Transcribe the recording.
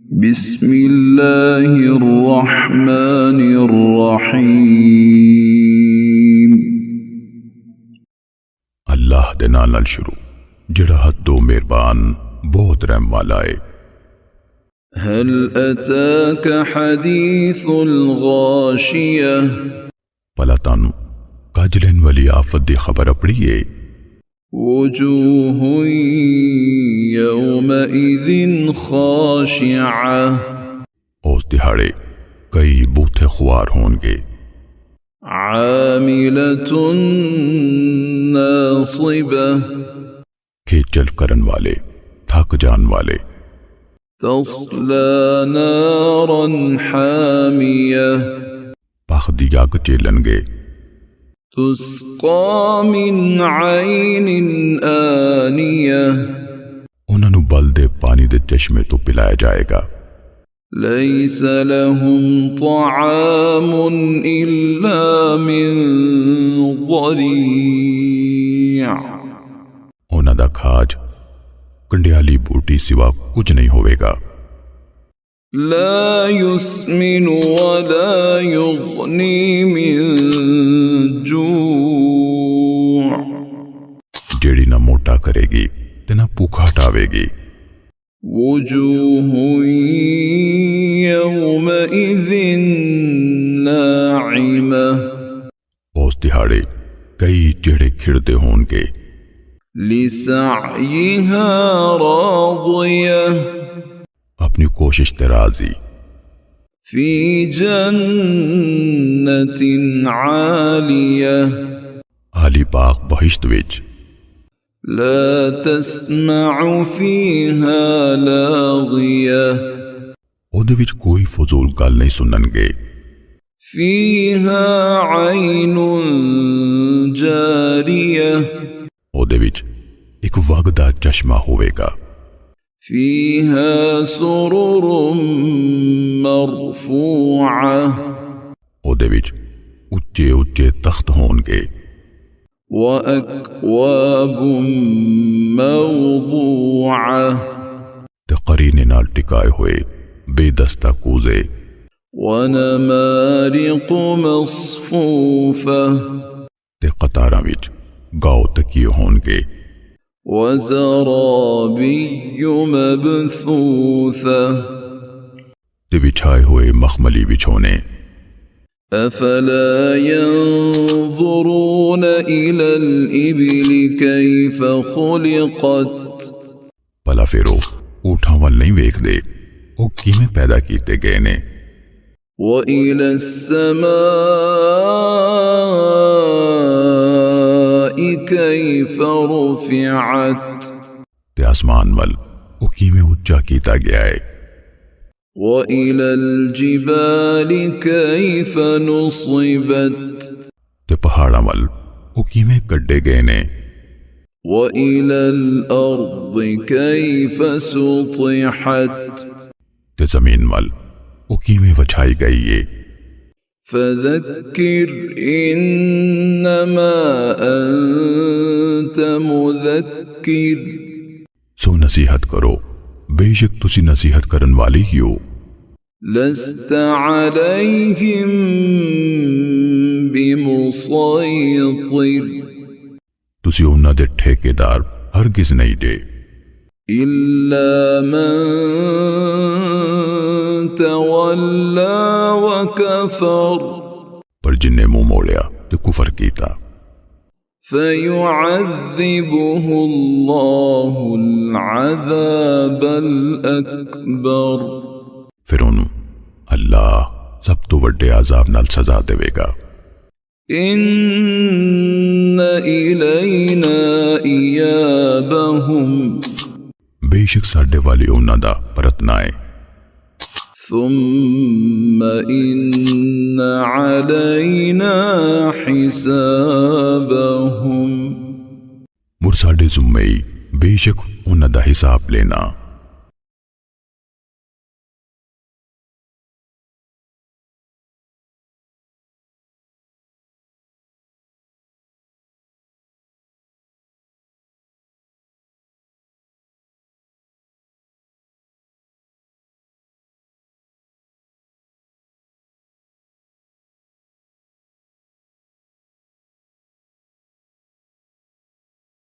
بسم اللہ الرحمن الرحیم اللہ دے نال نال شروع جڑا حدو مہربان بہت رحم والا ہے۔ هل اتاک حدیث الغاشیہ پلا تانو کاجلین والی آفت دی خبر اپڑی ہے۔ وجوہ یومئذ خاشعہ اس دہاڑے کئی بوتھے خوار ہونگے۔ عاملۃ ناصبہ کھیچل کرن والے، تھک جان والے۔ تصلی نارا حامیہ پاخ دی آگ چیلن گے۔ تسقى من عین آنیہ انہوں نے بل دے پانی دے چشمے تو پلایا جائے گا۔ لیس لهم طعام الا من ضریع انہوں دا کھاج کنڈیالی بوٹی سوا کچھ نہیں ہوئے گا۔ لا يسمن ولا يغنی من جوع جیڑی نہ موٹا کرے گی تے نہ بھوکا ہٹاوے گی۔ وجوہ یومئذ ناعمہ اس دہاڑے کئی چہرے کھڑتے ہونگے۔ لسعیہا راضیہ اپنی کوشش تے راضی۔ فی جنت عالیہ عالی باغ بہشت وچ۔ لا تسمع فیہا لاغیہ اودے وچ کوئی فضول گل نہیں سنن گے۔ فیہا عین جاریہ اودے وچ ایک وگدا چشمہ ہوئے گا۔ فیہا سرر مرفوعہ اودے وچ اچے اچے تخت ہونگے۔ وَأَكْوَابٌ مَوْضُوعَةٌ تے قرینے نال ٹکائے ہوئے بے دستہ کوزے۔ وَنَمَارِقُ مَصْفُوفَةٌ تے قطاراں وچ گاؤ تکیے ہونگے۔ وَزَرَابِيُّ مَبْثُوثَةٌ تے بچھائے ہوئے مخملی بچھونے۔ أَفَلَا يَنظُرُونَ إِلَى الْإِبِلِ كَيْفَ خُلِقَتْ پلا پھرو اونٹاں وال نہیں ویکھ دے وہ کیویں پیدا کیتے گئے نے۔ وَإِلَى السَّمَاءِ كَيْفَ رُفِعَتْ تے آسمان وال وہ کیویں اونچا کیتا گیا ہے۔ وَإِلَى الْجِبَالِ كَيْفَ نُصِبَتْ تے پہاڑاں وال وہ کیویں کڈے گئے نے۔ وَإِلَى الْأَرْضِ كَيْفَ سُطِحَتْ تے زمین وال وہ کیویں وچھائی گئی ہے۔ فَذَكِّرْ إِنَّمَا أَنْتَ مُذَكِّرٌ سو نصیحت کرو بے شک تسی نصیحت کرن والی ہی ہو۔ لَسْتَ عَلَيْهِمْ بِمُصَيْطِرٍ تسی انہاں دے ٹھیکیدار ہرگز نہیں دے۔ إِلَّا مَن تَوَلَّى وَكَفَرَ پر جن نے منہ موڑیا تے کفر کیتا۔ فَيُعَذِّبُهُ اللَّهُ الْعَذَابَ الْأَكْبَرَ پھر انہوں اللہ سب تو بڑے عذاب نال سزا دے گا۔ إِنَّ إِلَيْنَا إِيَابَهُمْ بے شک ساڈے والی انہاں دا پرتنا ہے۔ ثُمَّ إِنَّ عَلَيْنَا حِسَابَهُمْ مر ساڈے ذمے بے شک انہاں دا حساب لینا۔